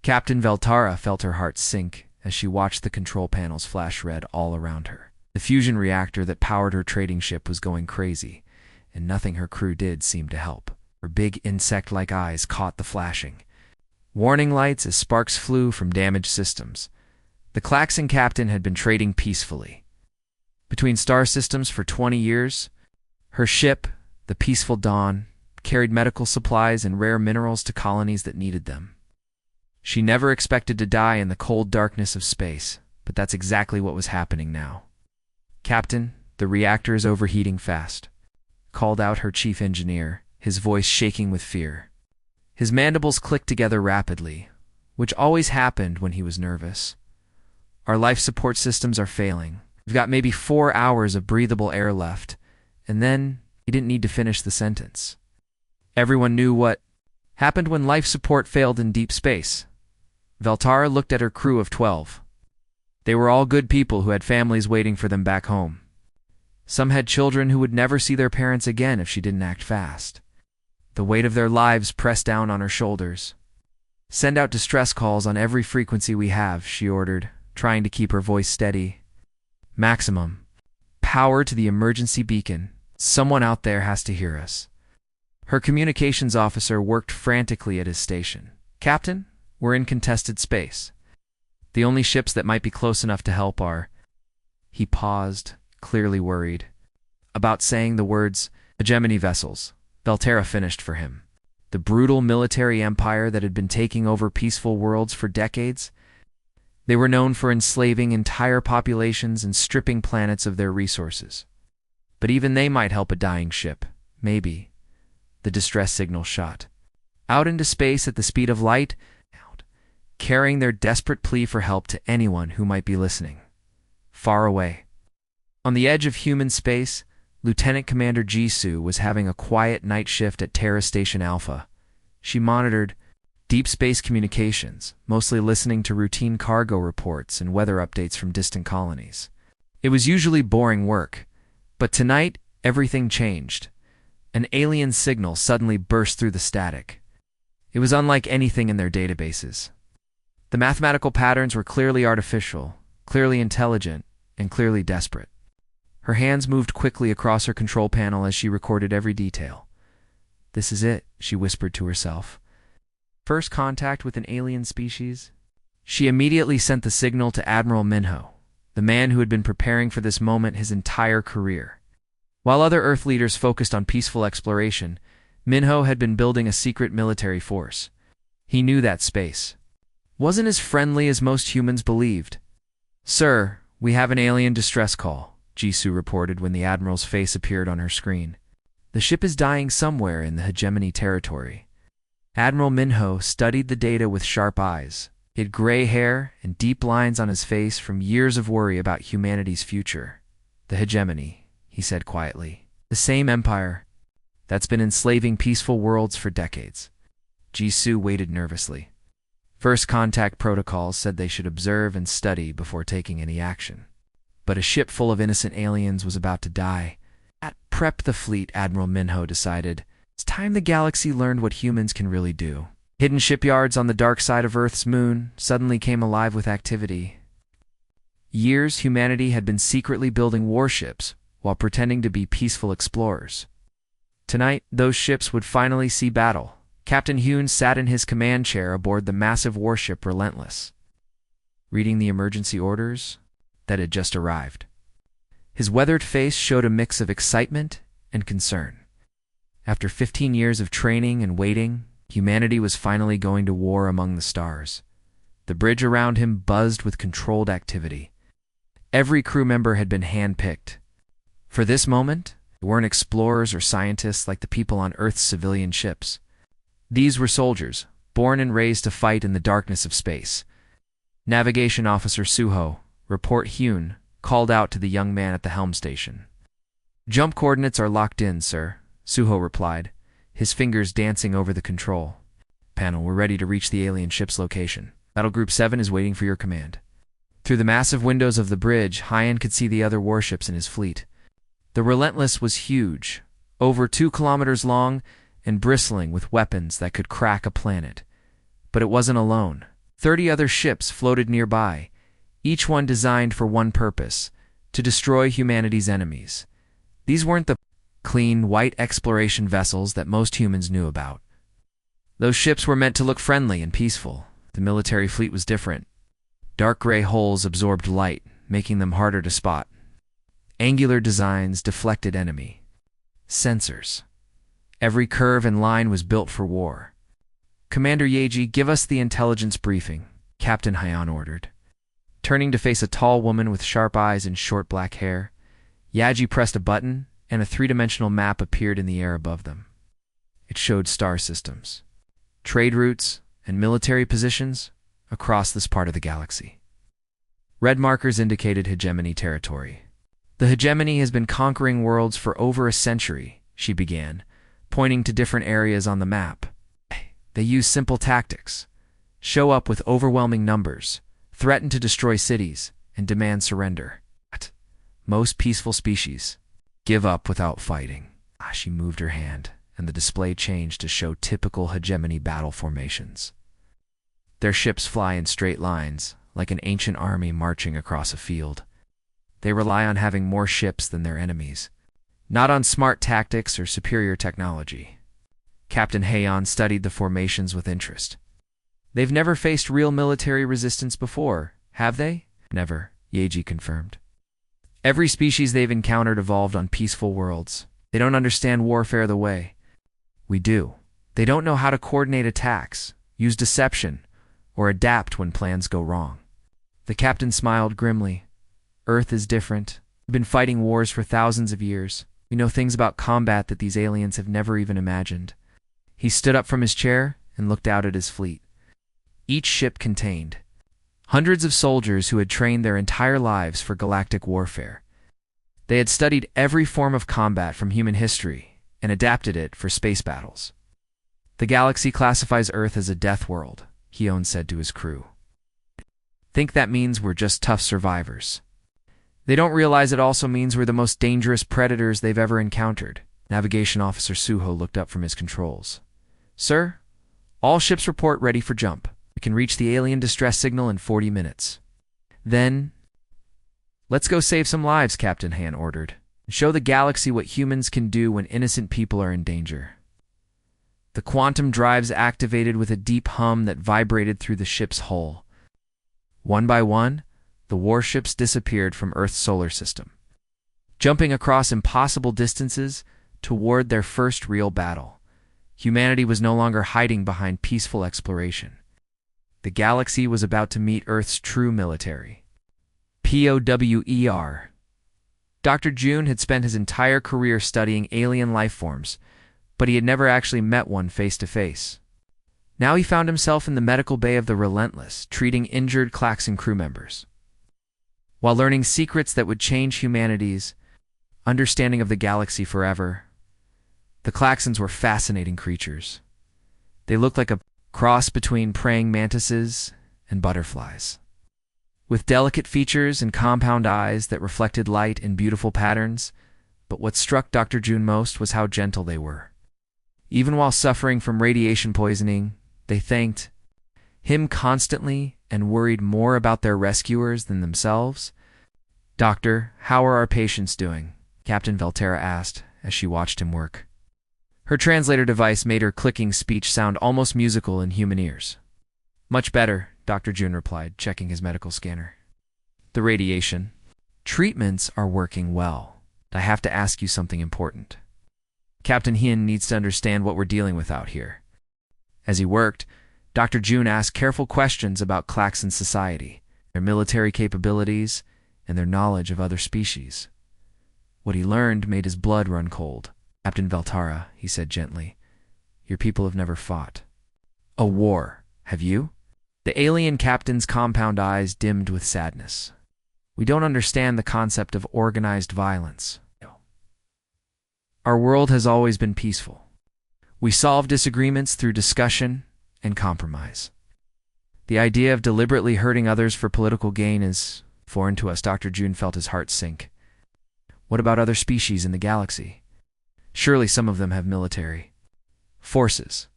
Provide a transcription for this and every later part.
Captain Veltara felt her heart sink as she watched the control panels flash red all around her. The fusion reactor that powered her trading ship was going crazy, and nothing her crew did seemed to help. Her big insect-like eyes caught the flashing warning lights as sparks flew from damaged systems. The Klaxon captain had been trading peacefully between star systems for 20 years. Her ship, the Peaceful Dawn, carried medical supplies and rare minerals to colonies that needed them. She never expected to die in the cold darkness of space, but that's exactly what was happening now. "Captain, the reactor is overheating fast," called out her chief engineer, his voice shaking with fear. His mandibles clicked together rapidly, which always happened when he was nervous. "Our life support systems are failing. We've got maybe 4 hours of breathable air left," and then he didn't need to finish the sentence. Everyone knew what happened when life support failed in deep space. Veltara looked at her crew of 12. They were all good people who had families waiting for them back home. Some had children who would never see their parents again if she didn't act fast. The weight of their lives pressed down on her shoulders. "Send out distress calls on every frequency we have," she ordered, trying to keep her voice steady. "Maximum power to the emergency beacon. Someone out there has to hear us." Her communications officer worked frantically at his station. "Captain, we're in contested space. The only ships that might be close enough to help are—" He paused, clearly worried. About saying the words, "hegemony vessels," Veltara finished for him. The brutal military empire that had been taking over peaceful worlds for decades. They were known for enslaving entire populations and stripping planets of their resources. But even they might help a dying ship. Maybe. The distress signal shot out into space at the speed of light, carrying their desperate plea for help to anyone who might be listening. Far away, on the edge of human space, Lieutenant Commander Jisoo was having a quiet night shift at Terra Station Alpha. She monitored deep space communications, mostly listening to routine cargo reports and weather updates from distant colonies. It was usually boring work, but tonight everything changed. An alien signal suddenly burst through the static. It was unlike anything in their databases. The mathematical patterns were clearly artificial, clearly intelligent, and clearly desperate. Her hands moved quickly across her control panel as she recorded every detail. "This is it," she whispered to herself. "First contact with an alien species." She immediately sent the signal to Admiral Minho, the man who had been preparing for this moment his entire career. While other Earth leaders focused on peaceful exploration, Minho had been building a secret military force. He knew that space wasn't as friendly as most humans believed. "Sir, we have an alien distress call," Jisoo reported when the Admiral's face appeared on her screen. "The ship is dying somewhere in the hegemony territory." Admiral Minho studied the data with sharp eyes. He had gray hair and deep lines on his face from years of worry about humanity's future. "The hegemony," he said quietly. "The same empire that's been enslaving peaceful worlds for decades." Jisoo waited nervously. First contact protocols said they should observe and study before taking any action. But a ship full of innocent aliens was about to die. "Prep the fleet," Admiral Minho decided. "It's time the galaxy learned what humans can really do." Hidden shipyards on the dark side of Earth's moon suddenly came alive with activity. Years humanity had been secretly building warships while pretending to be peaceful explorers. Tonight, those ships would finally see battle. Captain Hyun sat in his command chair aboard the massive warship Relentless, reading the emergency orders that had just arrived. His weathered face showed a mix of excitement and concern. After 15 years of training and waiting, humanity was finally going to war among the stars. The bridge around him buzzed with controlled activity. Every crew member had been handpicked. For this moment, they weren't explorers or scientists like the people on Earth's civilian ships. These were soldiers, born and raised to fight in the darkness of space. Navigation Officer Suho, report Hyun, called out to the young man at the helm station. "Jump coordinates are locked in, sir," Suho replied, his fingers dancing over the control panel. "We're ready to reach the alien ship's location. Battle Group 7 is waiting for your command." Through the massive windows of the bridge, Hyun could see the other warships in his fleet. The Relentless was huge, over 2 kilometers long and bristling with weapons that could crack a planet. But it wasn't alone. 30 other ships floated nearby, each one designed for one purpose: to destroy humanity's enemies. These weren't the clean, white exploration vessels that most humans knew about. Those ships were meant to look friendly and peaceful. The military fleet was different. Dark gray hulls absorbed light, making them harder to spot. Angular designs deflected enemy sensors. Every curve and line was built for war. "Commander Yaji, give us the intelligence briefing," Captain Hyan ordered. Turning to face a tall woman with sharp eyes and short black hair, Yaji pressed a button, and a three-dimensional map appeared in the air above them. It showed star systems, trade routes, and military positions across this part of the galaxy. Red markers indicated hegemony territory. "The hegemony has been conquering worlds for over a century," she began, pointing to different areas on the map. "They use simple tactics: show up with overwhelming numbers, threaten to destroy cities, and demand surrender. Most peaceful species give up without fighting." She moved her hand, and the display changed to show typical hegemony battle formations. Their ships fly in straight lines, like an ancient army marching across a field. They rely on having more ships than their enemies, not on smart tactics or superior technology. Captain Hayon studied the formations with interest. "They've never faced real military resistance before, have they?" "Never," Yaji confirmed. "Every species they've encountered evolved on peaceful worlds. They don't understand warfare the way we do. They don't know how to coordinate attacks, use deception, or adapt when plans go wrong." The captain smiled grimly. "Earth is different. We've been fighting wars for thousands of years. We know things about combat that these aliens have never even imagined." He stood up from his chair and looked out at his fleet. Each ship contained hundreds of soldiers who had trained their entire lives for galactic warfare. They had studied every form of combat from human history and adapted it for space battles. "The galaxy classifies Earth as a death world," Hyon said to his crew. "Think that means we're just tough survivors. They don't realize it also means we're the most dangerous predators they've ever encountered." Navigation Officer Suho looked up from his controls. "Sir, all ships report ready for jump. We can reach the alien distress signal in 40 minutes. Then, let's go save some lives," Captain Han ordered, "and show the galaxy what humans can do when innocent people are in danger." The quantum drives activated with a deep hum that vibrated through the ship's hull. One by one, the warships disappeared from Earth's solar system, jumping across impossible distances toward their first real battle. Humanity was no longer hiding behind peaceful exploration. The galaxy was about to meet Earth's true military. POWER. Dr. June had spent his entire career studying alien life forms, but he had never actually met one face to face. Now he found himself in the medical bay of the Relentless, treating injured Klaxon crew members, while learning secrets that would change humanity's understanding of the galaxy forever. The Klaxons were fascinating creatures. They looked like a cross between praying mantises and butterflies, with delicate features and compound eyes that reflected light in beautiful patterns. But what struck Dr. June most was how gentle they were. Even while suffering from radiation poisoning, they thanked him constantly and worried more about their rescuers than themselves. "Doctor, how are our patients doing?" Captain Valterra asked as she watched him work. Her translator device made her clicking speech sound almost musical in human ears. "Much better," Dr. June replied, checking his medical scanner. "The radiation treatments are working well. I have to ask you something important. Captain Hien needs to understand what we're dealing with out here." As he worked, Dr. June asked careful questions about Klaxon society, their military capabilities, and their knowledge of other species. What he learned made his blood run cold. "Captain Valtara," he said gently, "your people have never fought a war, have you?" The alien captain's compound eyes dimmed with sadness. "We don't understand the concept of organized violence. Our world has always been peaceful. We solve disagreements through discussion and compromise. The idea of deliberately hurting others for political gain is foreign to us." Dr. June felt his heart sink. "What about other species in the galaxy? Surely some of them have military forces."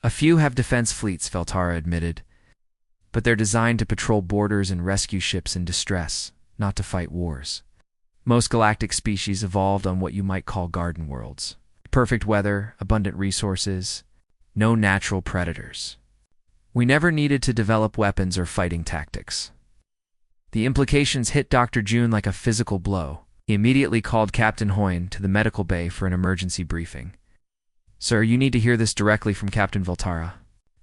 "A few have defense fleets," Valtara admitted. but they're designed to patrol borders and rescue ships in distress, not to fight wars. Most galactic species evolved on what you might call garden worlds. Perfect weather, abundant resources, no natural predators. We never needed to develop weapons or fighting tactics. The implications hit Dr. June like a physical blow. He immediately called Captain Hoyne to the medical bay for an emergency briefing. "Sir, you need to hear this directly from Captain Voltara,"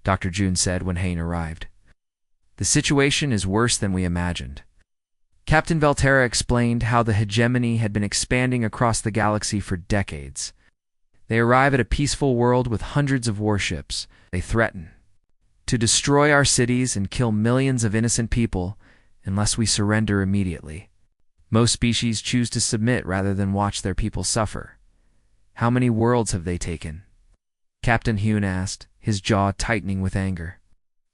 Dr. June said when Hayne arrived. "The situation is worse than we imagined." Captain Voltara explained how the hegemony had been expanding across the galaxy for decades. They arrive at a peaceful world with hundreds of warships. They threaten to destroy our cities and kill millions of innocent people unless we surrender immediately. Most species choose to submit rather than watch their people suffer. "How many worlds have they taken?" Captain Hoyne asked, his jaw tightening with anger.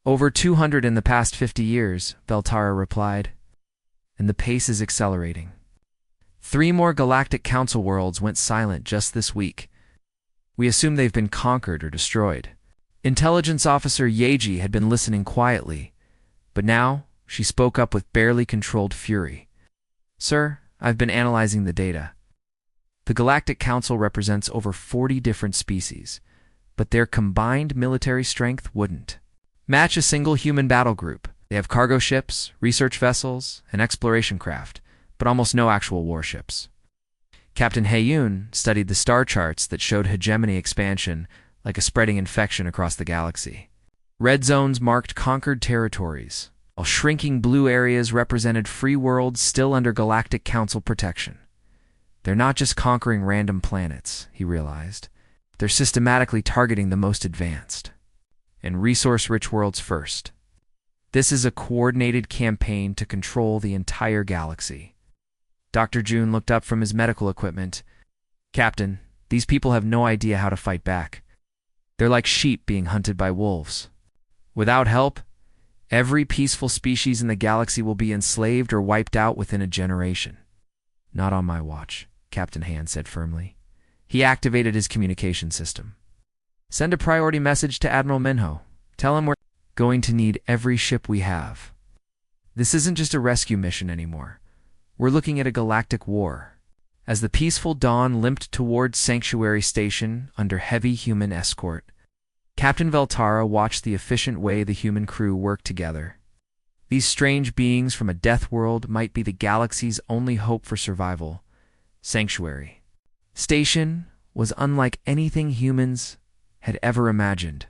"Over 200 in the past 50 years, Voltara replied. "And the pace is accelerating. 3 more Galactic Council worlds went silent just this week. We assume they've been conquered or destroyed." Intelligence Officer Yeji had been listening quietly, but now she spoke up with barely controlled fury. "Sir, I've been analyzing the data. The Galactic Council represents over 40 different species, but their combined military strength wouldn't match a single human battle group. They have cargo ships, research vessels, and exploration craft, but almost no actual warships." Captain Haeyun studied the star charts that showed hegemony expansion like a spreading infection across the galaxy. Red zones marked conquered territories, while shrinking blue areas represented free worlds still under Galactic Council protection. They're not just conquering random planets, he realized. They're systematically targeting the most advanced and resource-rich worlds first. This is a coordinated campaign to control the entire galaxy. Dr. June looked up from his medical equipment. "Captain, these people have no idea how to fight back. They're like sheep being hunted by wolves. Without help, every peaceful species in the galaxy will be enslaved or wiped out within a generation." "Not on my watch," Captain Han said firmly. He activated his communication system. "Send a priority message to Admiral Minho. Tell him we're going to need every ship we have. This isn't just a rescue mission anymore. We're looking at a galactic war." As the peaceful dawn limped towards Sanctuary Station under heavy human escort, Captain Voltara watched the efficient way the human crew worked together. These strange beings from a death world might be the galaxy's only hope for survival. Sanctuary Station was unlike anything humans had ever imagined.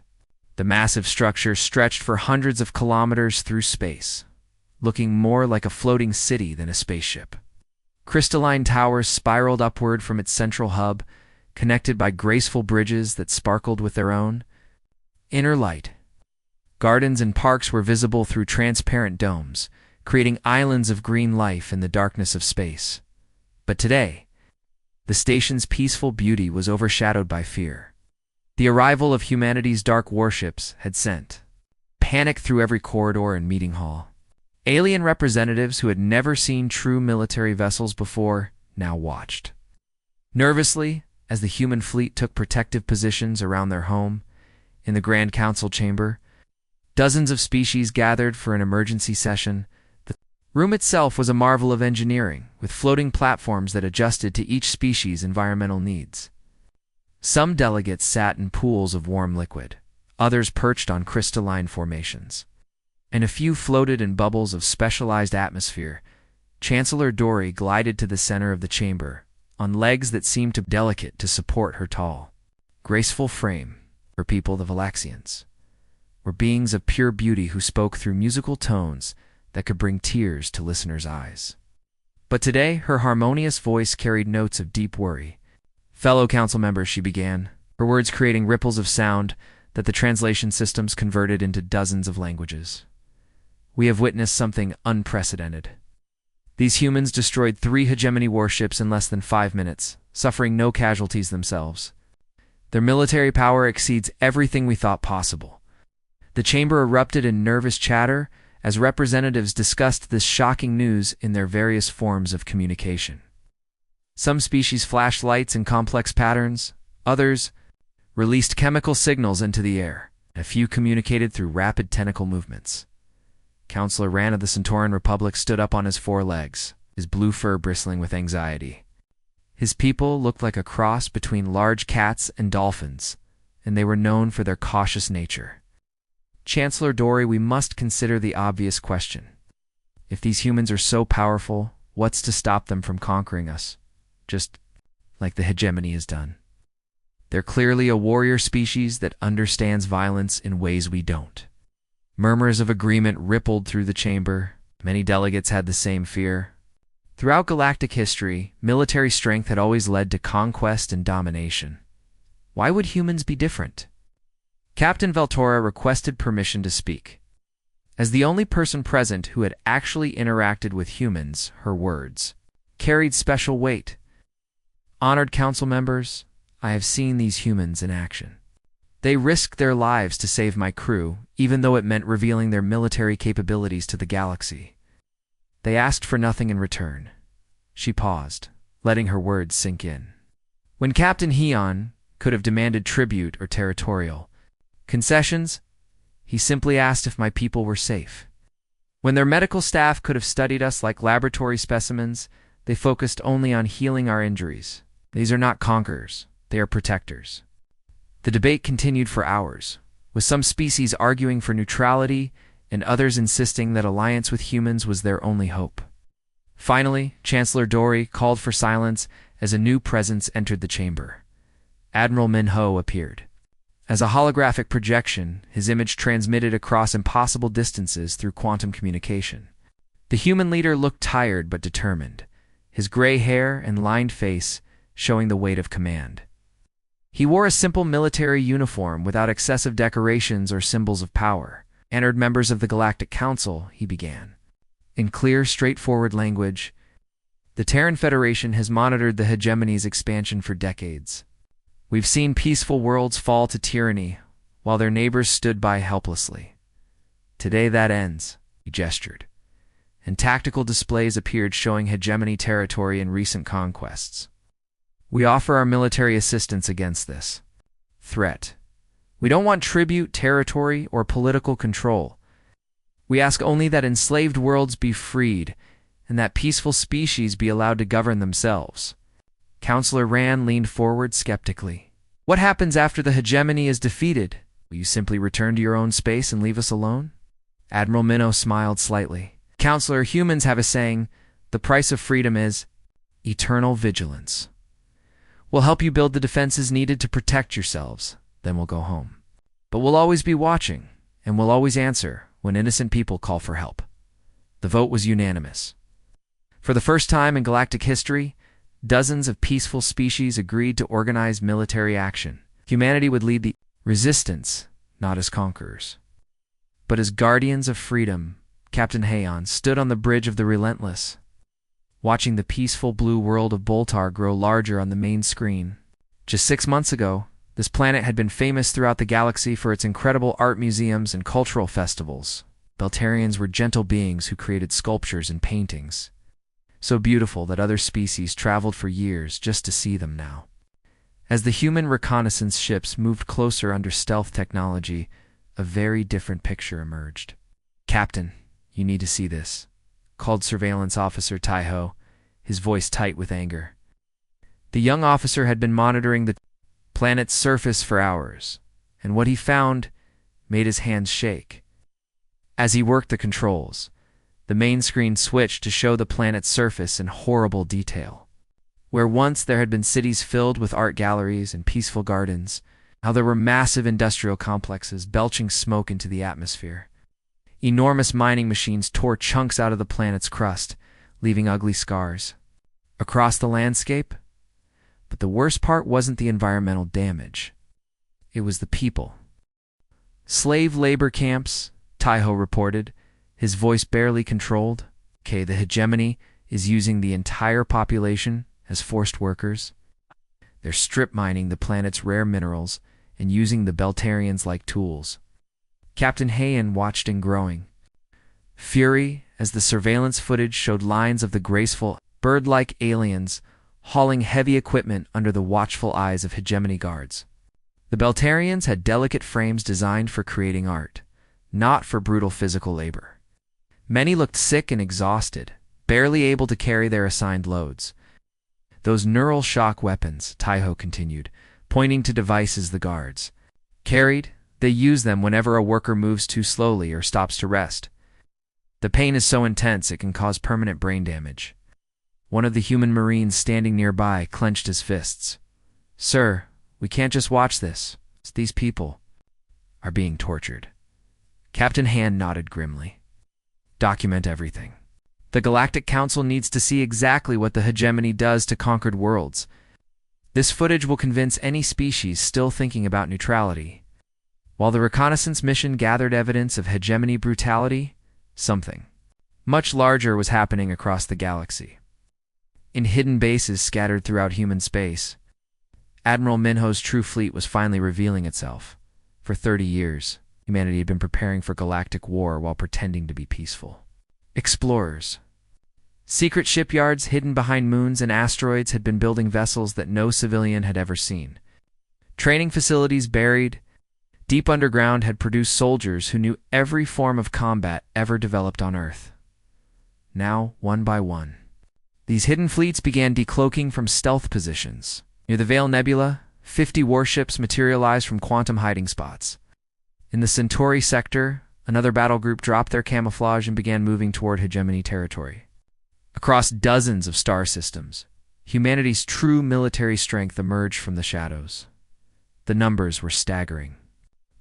The massive structure stretched for hundreds of kilometers through space, looking more like a floating city than a spaceship. Crystalline towers spiraled upward from its central hub, connected by graceful bridges that sparkled with their own inner light. Gardens and parks were visible through transparent domes, creating islands of green life in the darkness of space. But today, the station's peaceful beauty was overshadowed by fear. The arrival of humanity's dark warships had sent panic through every corridor and meeting hall. Alien representatives who had never seen true military vessels before now watched nervously as the human fleet took protective positions around their home. In the Grand Council chamber, dozens of species gathered for an emergency session. The room itself was a marvel of engineering, with floating platforms that adjusted to each species' environmental needs. Some delegates sat in pools of warm liquid, others perched on crystalline formations, and a few floated in bubbles of specialized atmosphere. Chancellor Dory glided to the center of the chamber, on legs that seemed too delicate to support her tall, graceful frame. Her people, the Valaxians, were beings of pure beauty who spoke through musical tones that could bring tears to listeners' eyes. But today, her harmonious voice carried notes of deep worry. "Fellow council members," she began, her words creating ripples of sound that the translation systems converted into dozens of languages. "We have witnessed something unprecedented. These humans destroyed 3 hegemony warships in less than 5 minutes, suffering no casualties themselves. Their military power exceeds everything we thought possible." The chamber erupted in nervous chatter as representatives discussed this shocking news in their various forms of communication. Some species flashed lights in complex patterns, others released chemical signals into the air, and a few communicated through rapid tentacle movements. Counselor Ran of the Centauran Republic stood up on his four legs, his blue fur bristling with anxiety. His people looked like a cross between large cats and dolphins, and they were known for their cautious nature. Chancellor Dory, we must consider the obvious question. If these humans are so powerful, what's to stop them from conquering us? Just like the hegemony has done. They're clearly a warrior species that understands violence in ways we don't. Murmurs of agreement rippled through the chamber. Many delegates had the same fear. Throughout galactic history, military strength had always led to conquest and domination. Why would humans be different? Captain Veltora requested permission to speak. As the only person present who had actually interacted with humans, her words carried special weight. Honored council members, I have seen these humans in action. They risked their lives to save my crew, even though it meant revealing their military capabilities to the galaxy. They asked for nothing in return. She paused, letting her words sink in. When Captain Heon could have demanded tribute or territorial concessions, he simply asked if my people were safe. When their medical staff could have studied us like laboratory specimens, they focused only on healing our injuries. These are not conquerors, they are protectors. The debate continued for hours, with some species arguing for neutrality and others insisting that alliance with humans was their only hope. Finally, Chancellor Dory called for silence as a new presence entered the chamber. Admiral Minho appeared. As a holographic projection, his image transmitted across impossible distances through quantum communication. The human leader looked tired but determined, his gray hair and lined face showing the weight of command. He wore a simple military uniform without excessive decorations or symbols of power. Honored members of the Galactic Council, he began. In clear, straightforward language, the Terran Federation has monitored the hegemony's expansion for decades. We've seen peaceful worlds fall to tyranny, while their neighbors stood by helplessly. Today that ends, he gestured, and tactical displays appeared showing hegemony territory in recent conquests. We offer our military assistance against this threat. We don't want tribute, territory, or political control. We ask only that enslaved worlds be freed, and that peaceful species be allowed to govern themselves. Counselor Ran leaned forward skeptically. What happens after the hegemony is defeated? Will you simply return to your own space and leave us alone? Admiral Minnow smiled slightly. Counselor, humans have a saying, the price of freedom is eternal vigilance. We'll help you build the defenses needed to protect yourselves, then we'll go home. But we'll always be watching, and we'll always answer when innocent people call for help. The vote was unanimous. For the first time in galactic history, dozens of peaceful species agreed to organize military action. Humanity would lead the resistance, not as conquerors, but as guardians of freedom. Captain Haon stood on the bridge of the Relentless, watching the peaceful blue world of Boltar grow larger on the main screen. Just 6 months ago, this planet had been famous throughout the galaxy for its incredible art museums and cultural festivals. Beltarians were gentle beings who created sculptures and paintings, so beautiful that other species traveled for years just to see them now. As the human reconnaissance ships moved closer under stealth technology, a very different picture emerged. Captain, you need to see this, called Surveillance Officer Taiho, his voice tight with anger. The young officer had been monitoring the planet's surface for hours, and what he found made his hands shake. As he worked the controls, the main screen switched to show the planet's surface in horrible detail. Where once there had been cities filled with art galleries and peaceful gardens, now there were massive industrial complexes belching smoke into the atmosphere. Enormous mining machines tore chunks out of the planet's crust, leaving ugly scars across the landscape. But the worst part wasn't the environmental damage. It was the people. Slave labor camps, Taiho reported, his voice barely controlled. The hegemony is using the entire population as forced workers. They're strip mining the planet's rare minerals and using the Beltarians like tools. Captain Hayan watched in growing fury as the surveillance footage showed lines of the graceful, bird-like aliens hauling heavy equipment under the watchful eyes of hegemony guards. The Beltarians had delicate frames designed for creating art, not for brutal physical labor. Many looked sick and exhausted, barely able to carry their assigned loads. Those neural shock weapons, Taiho continued, pointing to devices the guards carried. They use them whenever a worker moves too slowly or stops to rest. The pain is so intense it can cause permanent brain damage. One of the human marines standing nearby clenched his fists. Sir, we can't just watch this. These people are being tortured. Captain Han nodded grimly. Document everything. The Galactic Council needs to see exactly what the hegemony does to conquered worlds. This footage will convince any species still thinking about neutrality. While the reconnaissance mission gathered evidence of hegemony brutality, something much larger was happening across the galaxy. In hidden bases scattered throughout human space, Admiral Minho's true fleet was finally revealing itself. For 30 years, humanity had been preparing for galactic war while pretending to be peaceful. Explorers. Secret shipyards hidden behind moons and asteroids had been building vessels that no civilian had ever seen. Training facilities buried deep underground had produced soldiers who knew every form of combat ever developed on Earth. Now, one by one, these hidden fleets began decloaking from stealth positions. Near the Vale Nebula, 50 warships materialized from quantum hiding spots. In the Centauri sector, another battle group dropped their camouflage and began moving toward hegemony territory. Across dozens of star systems, humanity's true military strength emerged from the shadows. The numbers were staggering.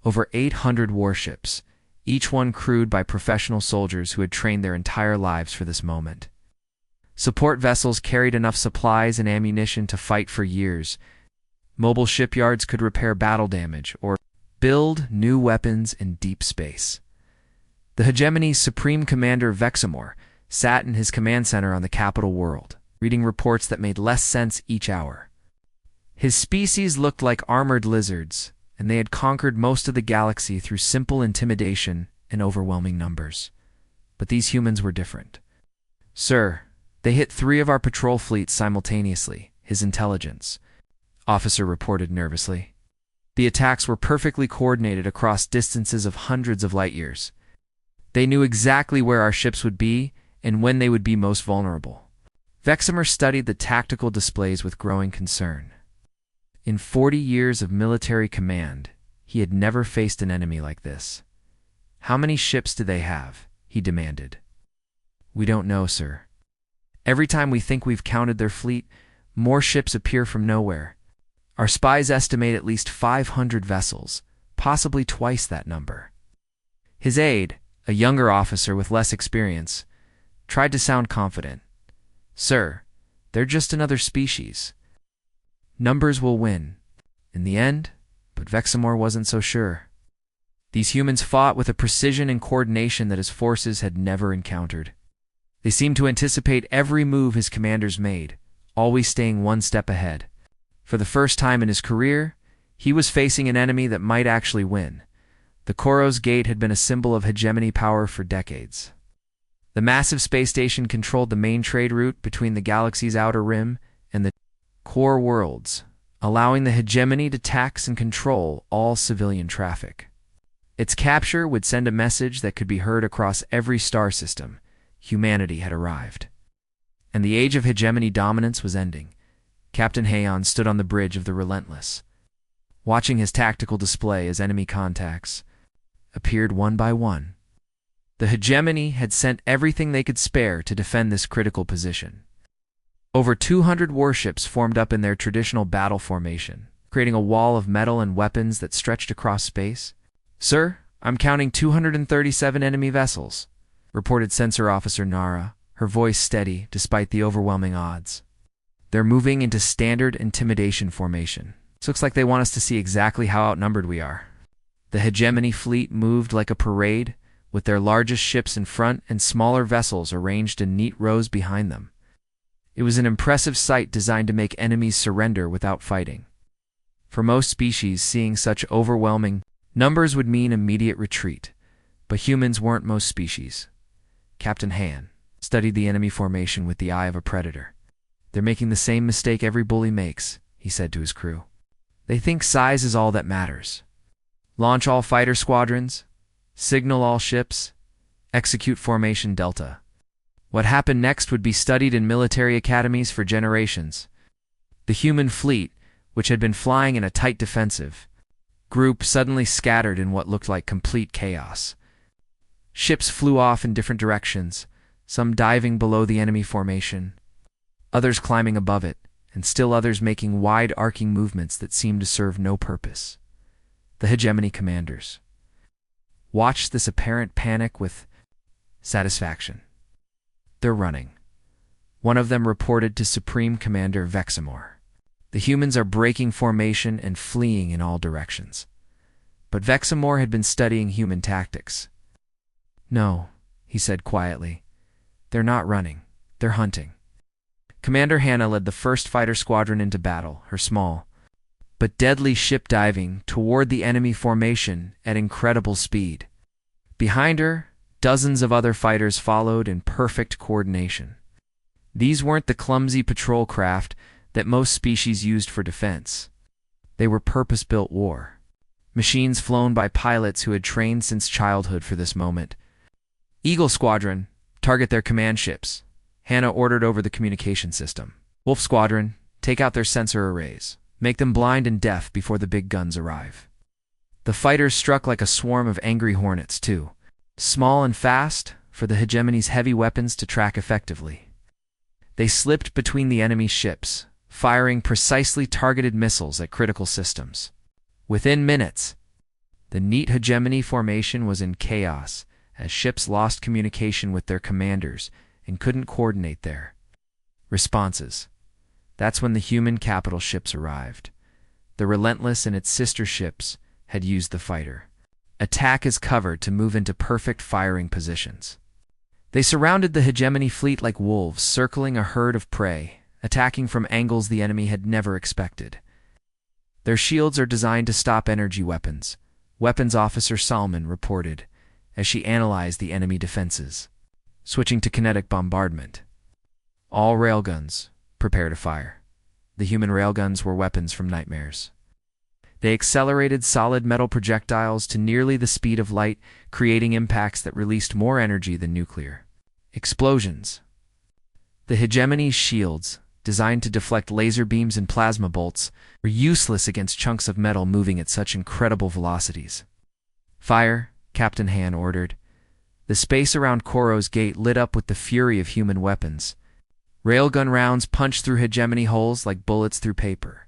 Over 800 warships, each one crewed by professional soldiers who had trained their entire lives for this moment. Support vessels carried enough supplies and ammunition to fight for years. Mobile shipyards could repair battle damage or build new weapons in deep space. The hegemony's supreme commander Vexamor sat in his command center on the capital world, reading reports that made less sense each hour. His species looked like armored lizards, and they had conquered most of the galaxy through simple intimidation and overwhelming numbers. But these humans were different. Sir, they hit 3 of our patrol fleets simultaneously, his intelligence officer reported nervously. The attacks were perfectly coordinated across distances of hundreds of light years. They knew exactly where our ships would be and when they would be most vulnerable. Vexamor studied the tactical displays with growing concern. In 40 years of military command, he had never faced an enemy like this. How many ships do they have? He demanded. We don't know, sir. Every time we think we've counted their fleet, more ships appear from nowhere. Our spies estimate at least 500 vessels, possibly twice that number. His aide, a younger officer with less experience, tried to sound confident. Sir, they're just another species. Numbers will win, in the end, but Vexamor wasn't so sure. These humans fought with a precision and coordination that his forces had never encountered. They seemed to anticipate every move his commanders made, always staying one step ahead. For the first time in his career, he was facing an enemy that might actually win. The Koros Gate had been a symbol of hegemony power for decades. The massive space station controlled the main trade route between the galaxy's outer rim and the core worlds, allowing the hegemony to tax and control all civilian traffic. Its capture would send a message that could be heard across every star system. Humanity had arrived. And the age of hegemony dominance was ending. Captain Haon stood on the bridge of the Relentless, watching his tactical display as enemy contacts appeared one by one. The hegemony had sent everything they could spare to defend this critical position. Over 200 warships formed up in their traditional battle formation, creating a wall of metal and weapons that stretched across space. Sir, I'm counting 237 enemy vessels, reported Sensor Officer Nara, her voice steady despite the overwhelming odds. They're moving into standard intimidation formation. This looks like they want us to see exactly how outnumbered we are. The hegemony fleet moved like a parade, with their largest ships in front and smaller vessels arranged in neat rows behind them. It was an impressive sight designed to make enemies surrender without fighting. For most species, seeing such overwhelming numbers would mean immediate retreat, but humans weren't most species. Captain Han studied the enemy formation with the eye of a predator. They're making the same mistake every bully makes, he said to his crew. They think size is all that matters. Launch all fighter squadrons, signal all ships, Execute Formation Delta. What happened next would be studied in military academies for generations. The human fleet, which had been flying in a tight defensive group, suddenly scattered in what looked like complete chaos. Ships flew off in different directions, some diving below the enemy formation, others climbing above it, and still others making wide arcing movements that seemed to serve no purpose. The hegemony commanders watched this apparent panic with satisfaction. "They're running," one of them reported to Supreme Commander Vexamore. "The humans are breaking formation and fleeing in all directions." But Vexamore had been studying human tactics. "No," he said quietly. "They're not running. They're hunting." Commander Hannah led the first fighter squadron into battle, her small but deadly ship diving toward the enemy formation at incredible speed. Behind her, dozens of other fighters followed in perfect coordination. These weren't the clumsy patrol craft that most species used for defense. They were purpose-built war machines flown by pilots who had trained since childhood for this moment. "Eagle Squadron, target their command ships," Hannah ordered over the communication system. "Wolf Squadron, take out their sensor arrays. Make them blind and deaf before the big guns arrive." The fighters struck like a swarm of angry hornets, too, small and fast for the hegemony's heavy weapons to track effectively. They slipped between the enemy ships, firing precisely targeted missiles at critical systems. Within minutes, the neat hegemony formation was in chaos as ships lost communication with their commanders and couldn't coordinate their responses. That's when the human capital ships arrived. The Relentless and its sister ships had used the fighter attack as cover to move into perfect firing positions. They surrounded the hegemony fleet like wolves circling a herd of prey, attacking from angles the enemy had never expected. "Their shields are designed to stop energy weapons," Weapons Officer Salman reported as she analyzed the enemy defenses. Switching to kinetic bombardment. "All railguns, prepare to fire." The human railguns were weapons from nightmares. They accelerated solid metal projectiles to nearly the speed of light, creating impacts that released more energy than nuclear explosions. The hegemony's shields, designed to deflect laser beams and plasma bolts, were useless against chunks of metal moving at such incredible velocities. "Fire," Captain Han ordered. The space around Koro's gate lit up with the fury of human weapons. Railgun rounds punched through hegemony holes like bullets through paper,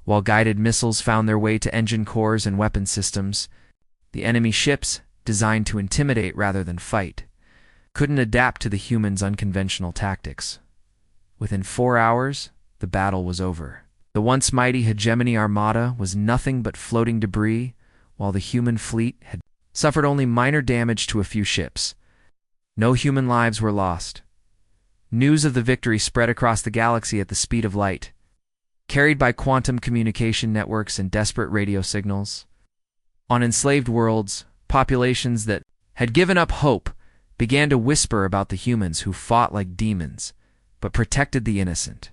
while guided missiles found their way to engine cores and weapon systems. The enemy ships, designed to intimidate rather than fight, couldn't adapt to the humans' unconventional tactics. Within 4 hours, the battle was over. The once mighty hegemony armada was nothing but floating debris, while the human fleet had suffered only minor damage to a few ships. No human lives were lost. News of the victory spread across the galaxy at the speed of light, carried by quantum communication networks and desperate radio signals. On enslaved worlds, populations that had given up hope began to whisper about the humans who fought like demons, but protected the innocent.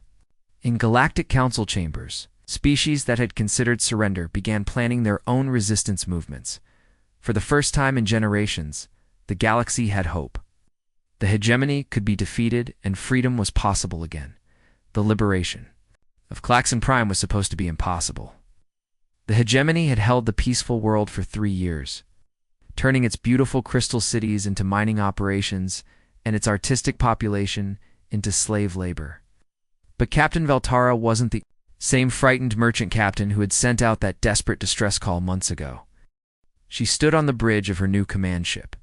In galactic council chambers, species that had considered surrender began planning their own resistance movements. For the first time in generations, the galaxy had hope. The hegemony could be defeated and freedom was possible again. The liberation of Klaxon Prime was supposed to be impossible. The hegemony had held the peaceful world for 3 years, turning its beautiful crystal cities into mining operations and its artistic population into slave labor. But Captain Veltara wasn't the same frightened merchant captain who had sent out that desperate distress call months ago. She stood on the bridge of her new command ship,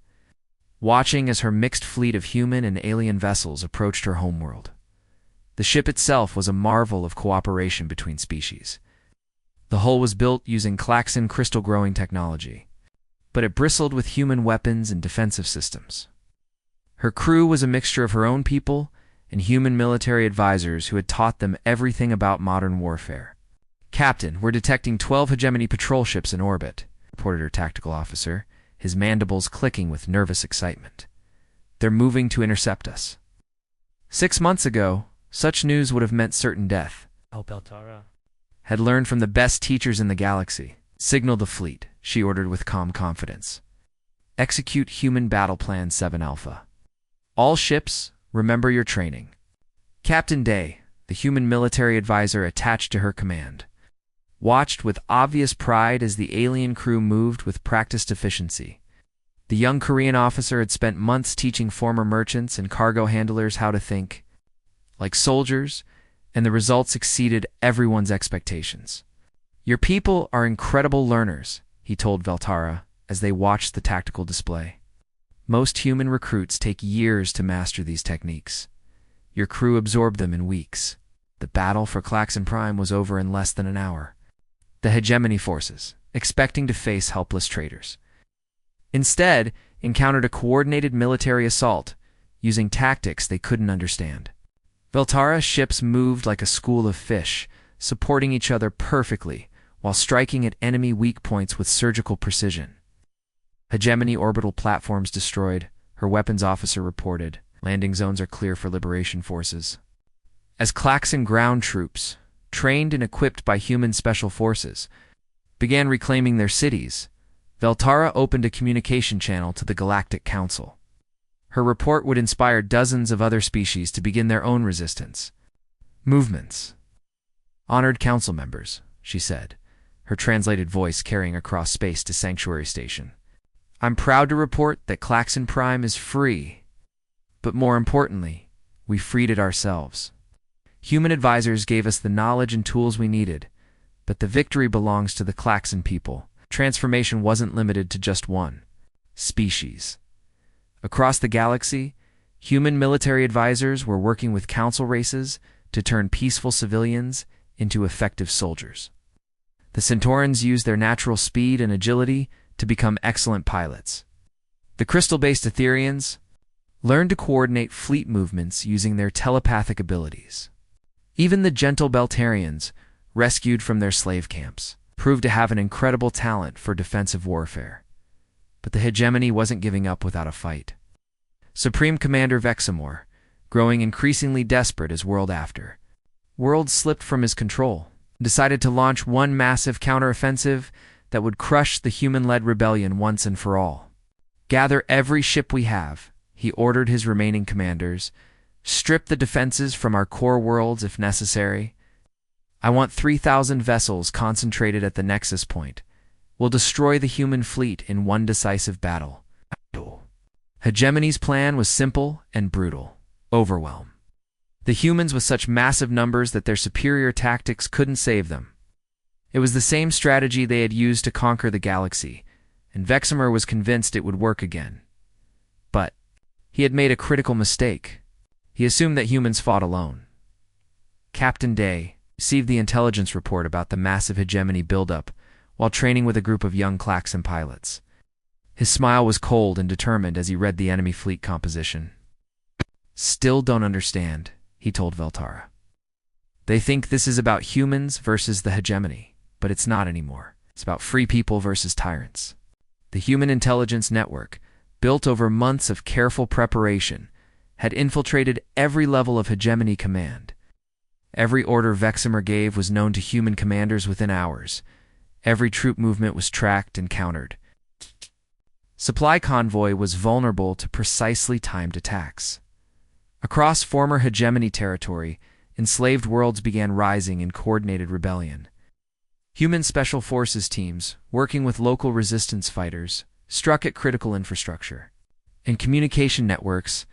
watching as her mixed fleet of human and alien vessels approached her homeworld. The ship itself was a marvel of cooperation between species. The hull was built using Klaxon crystal growing technology, but it bristled with human weapons and defensive systems. Her crew was a mixture of her own people and human military advisors who had taught them everything about modern warfare. "Captain, we're detecting 12 hegemony patrol ships in orbit," reported her tactical officer, his mandibles clicking with nervous excitement. "They're moving to intercept us." 6 months ago, such news would have meant certain death. Beltara Had learned from the best teachers in the galaxy. "Signal the fleet," she ordered with calm confidence. Execute Human Battle Plan 7 Alpha. All ships, remember your training. Captain Day, the human military advisor attached to her command, watched with obvious pride as the alien crew moved with practiced efficiency. The young Korean officer had spent months teaching former merchants and cargo handlers how to think like soldiers, and the results exceeded everyone's expectations. Your people are incredible learners, he told Veltara as they watched the tactical display. Most human recruits take years to master these techniques. Your crew absorbed them in weeks. The battle for Klaxon Prime was over in less than an hour. The hegemony forces, expecting to face helpless traitors, instead encountered a coordinated military assault using tactics they couldn't understand. Veltara's ships moved like a school of fish, supporting each other perfectly while striking at enemy weak points with surgical precision. Hegemony orbital platforms destroyed, her weapons officer reported. Landing zones are clear for liberation forces. As Klaxon ground troops, trained and equipped by human special forces, began reclaiming their cities, Veltara opened a communication channel to the Galactic Council. Her report would inspire dozens of other species to begin their own resistance movements. Honored council members, she said, her translated voice carrying across space to Sanctuary Station. I'm proud to report that Klaxon Prime is free. But more importantly, we freed it ourselves. Human advisors gave us the knowledge and tools we needed, but the victory belongs to the Klaxon people. Transformation wasn't limited to just one species. Across the galaxy, human military advisors were working with council races to turn peaceful civilians into effective soldiers. The Centaurans used their natural speed and agility to become excellent pilots. The crystal-based Etherians learned to coordinate fleet movements using their telepathic abilities. Even the gentle Beltarians, rescued from their slave camps, proved to have an incredible talent for defensive warfare. But the hegemony wasn't giving up without a fight. Supreme Commander Vexamor, growing increasingly desperate as World after World slipped from his control, decided to launch one massive counteroffensive that would crush the human-led rebellion once and for all. Gather every ship we have, he ordered his remaining commanders. Strip the defenses from our core worlds if necessary. I want 3,000 vessels concentrated at the nexus point. We'll destroy the human fleet in one decisive battle. Hegemony's plan was simple and brutal. Overwhelm the humans with such massive numbers that their superior tactics couldn't save them. It was the same strategy they had used to conquer the galaxy, and Vexamor was convinced it would work again. But he had made a critical mistake. He assumed that humans fought alone. Captain Day received the intelligence report about the massive hegemony buildup while training with a group of young Klaxon pilots. His smile was cold and determined as he read the enemy fleet composition. Still don't understand, he told Veltara. They think this is about humans versus the hegemony, but it's not anymore. It's about free people versus tyrants. The Human Intelligence Network, built over months of careful preparation, had infiltrated every level of hegemony command. Every order Vexamor gave was known to human commanders within hours. Every troop movement was tracked and countered. Supply convoy was vulnerable to precisely timed attacks. Across former hegemony territory, enslaved worlds began rising in coordinated rebellion. Human special forces teams, working with local resistance fighters, struck at critical infrastructure. In communication networks,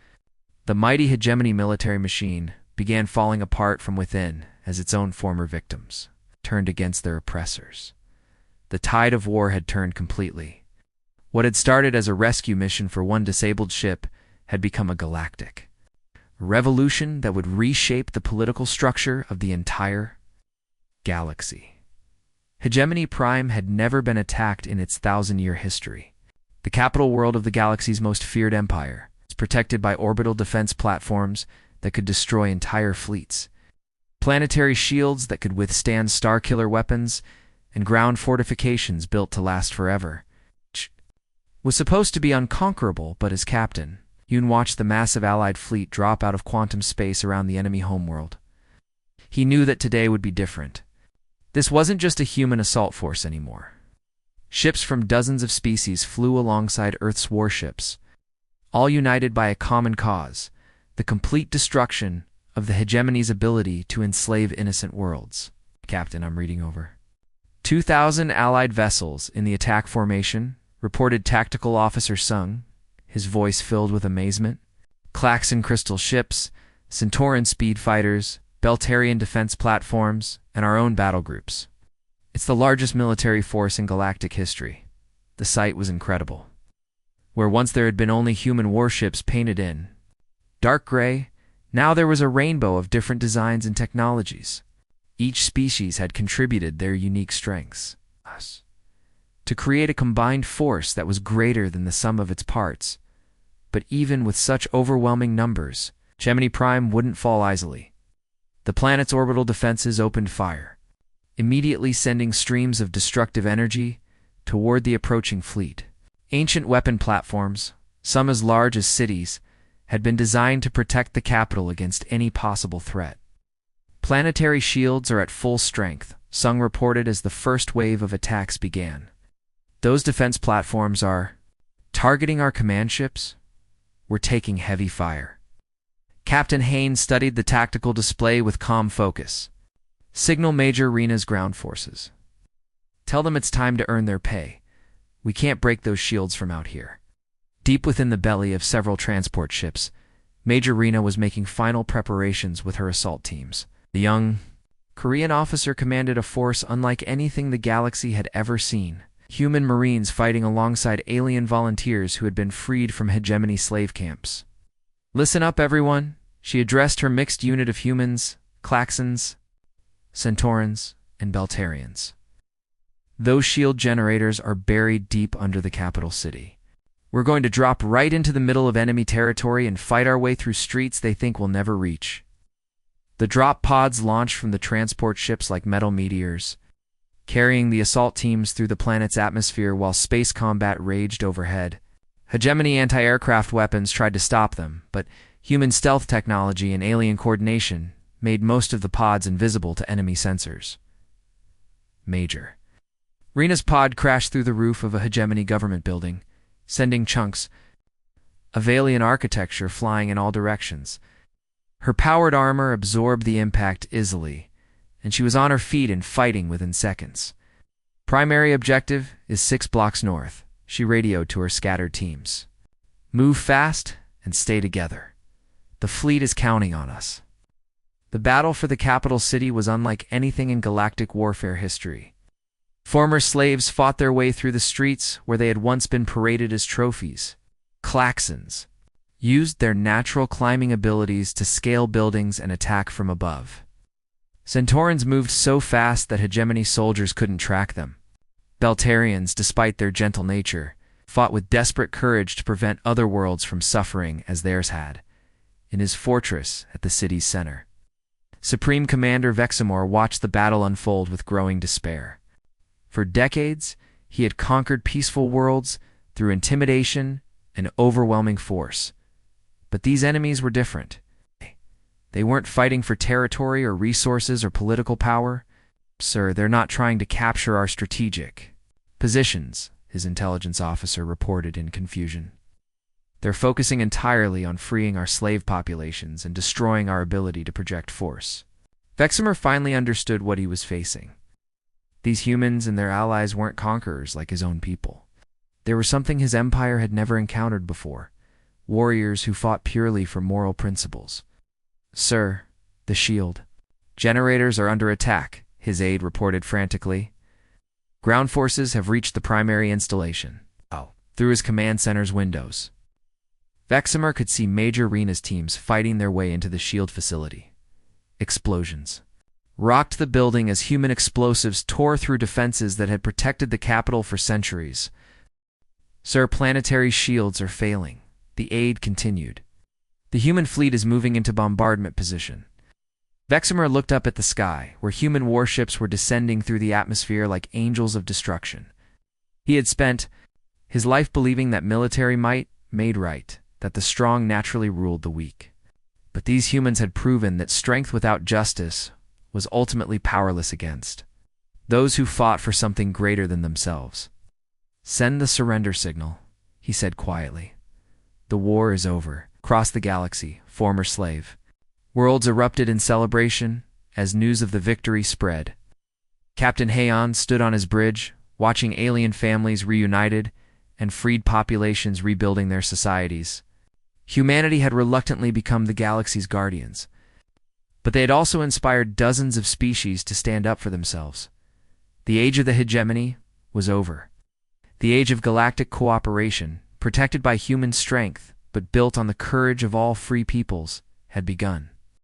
the mighty hegemony military machine began falling apart from within as its own former victims turned against their oppressors. The tide of war had turned completely. What had started as a rescue mission for one disabled ship had become a galactic revolution that would reshape the political structure of the entire galaxy. Hegemony Prime had never been attacked in its 1,000-year history. The capital world of the galaxy's most feared empire was protected by orbital defense platforms that could destroy entire fleets, planetary shields that could withstand star-killer weapons, and ground fortifications built to last forever. Was supposed to be unconquerable, but as captain, Yoon watched the massive Allied fleet drop out of quantum space around the enemy homeworld. He knew that today would be different. This wasn't just a human assault force anymore. Ships from dozens of species flew alongside Earth's warships, all united by a common cause: the complete destruction of the hegemony's ability to enslave innocent worlds. Captain, I'm reading over. 2,000 Allied vessels in the attack formation, reported Tactical Officer Sung, his voice filled with amazement. Klaxon crystal ships, Centauran speed fighters, Beltarian defense platforms, and our own battle groups. It's the largest military force in galactic history. The sight was incredible. Where once there had been only human warships painted in dark gray, now there was a rainbow of different designs and technologies. Each species had contributed their unique strengths to create a combined force that was greater than the sum of its parts. But even with such overwhelming numbers, Gemini Prime wouldn't fall easily. The planet's orbital defenses opened fire, immediately sending streams of destructive energy toward the approaching fleet. Ancient weapon platforms, some as large as cities, had been designed to protect the capital against any possible threat. Planetary shields are at full strength, Sung reported as the first wave of attacks began. Those defense platforms are targeting our command ships. We're taking heavy fire. Captain Haynes studied the tactical display with calm focus. Signal Major Rena's ground forces. Tell them it's time to earn their pay. We can't break those shields from out here. Deep within the belly of several transport ships, Major Rena was making final preparations with her assault teams. The young Korean officer commanded a force unlike anything the galaxy had ever seen. Human Marines fighting alongside alien volunteers who had been freed from hegemony slave camps. Listen up, everyone, she addressed her mixed unit of humans, Klaxons, Centaurans, and Beltarians. Those shield generators are buried deep under the capital city. We're going to drop right into the middle of enemy territory and fight our way through streets they think we'll never reach. The drop pods launched from the transport ships like metal meteors, carrying the assault teams through the planet's atmosphere while space combat raged overhead. Hegemony anti-aircraft weapons tried to stop them, but human stealth technology and alien coordination made most of the pods invisible to enemy sensors. Major Rena's pod crashed through the roof of a hegemony government building, sending chunks of alien architecture flying in all directions. Her powered armor absorbed the impact easily, and she was on her feet and fighting within seconds. Primary objective is 6 blocks north, she radioed to her scattered teams. Move fast and stay together. The fleet is counting on us. The battle for the capital city was unlike anything in galactic warfare history. Former slaves fought their way through the streets where they had once been paraded as trophies. Klaxons used their natural climbing abilities to scale buildings and attack from above. Centaurans moved so fast that hegemony soldiers couldn't track them. Beltarians, despite their gentle nature, fought with desperate courage to prevent other worlds from suffering as theirs had, in his fortress at the city's center. Supreme Commander Vexamor watched the battle unfold with growing despair. For decades, he had conquered peaceful worlds through intimidation and overwhelming force. But these enemies were different. They weren't fighting for territory or resources or political power. Sir, they're not trying to capture our strategic positions, his intelligence officer reported in confusion. They're focusing entirely on freeing our slave populations and destroying our ability to project force. Vexamor finally understood what he was facing. These humans and their allies weren't conquerors like his own people. They were something his empire had never encountered before, warriors who fought purely for moral principles. Sir, the shield generators are under attack, his aide reported frantically. Ground forces have reached the primary installation. Through his command center's windows, Vexamor could see Major Rena's teams fighting their way into the shield facility. Explosions rocked the building as human explosives tore through defenses that had protected the capital for centuries. Sir, planetary shields are failing, the aide continued. The human fleet is moving into bombardment position. Vexamor looked up at the sky, where human warships were descending through the atmosphere like angels of destruction. He had spent his life believing that military might made right, that the strong naturally ruled the weak. But these humans had proven that strength without justice was ultimately powerless against those who fought for something greater than themselves. "Send the surrender signal," he said quietly. "The war is over." Across the galaxy, former slave. Worlds erupted in celebration as news of the victory spread. Captain Heian stood on his bridge, watching alien families reunited and freed populations rebuilding their societies. Humanity had reluctantly become the galaxy's guardians, but they had also inspired dozens of species to stand up for themselves. The age of the hegemony was over. The age of galactic cooperation, protected by human strength but built on the courage of all free peoples, had begun.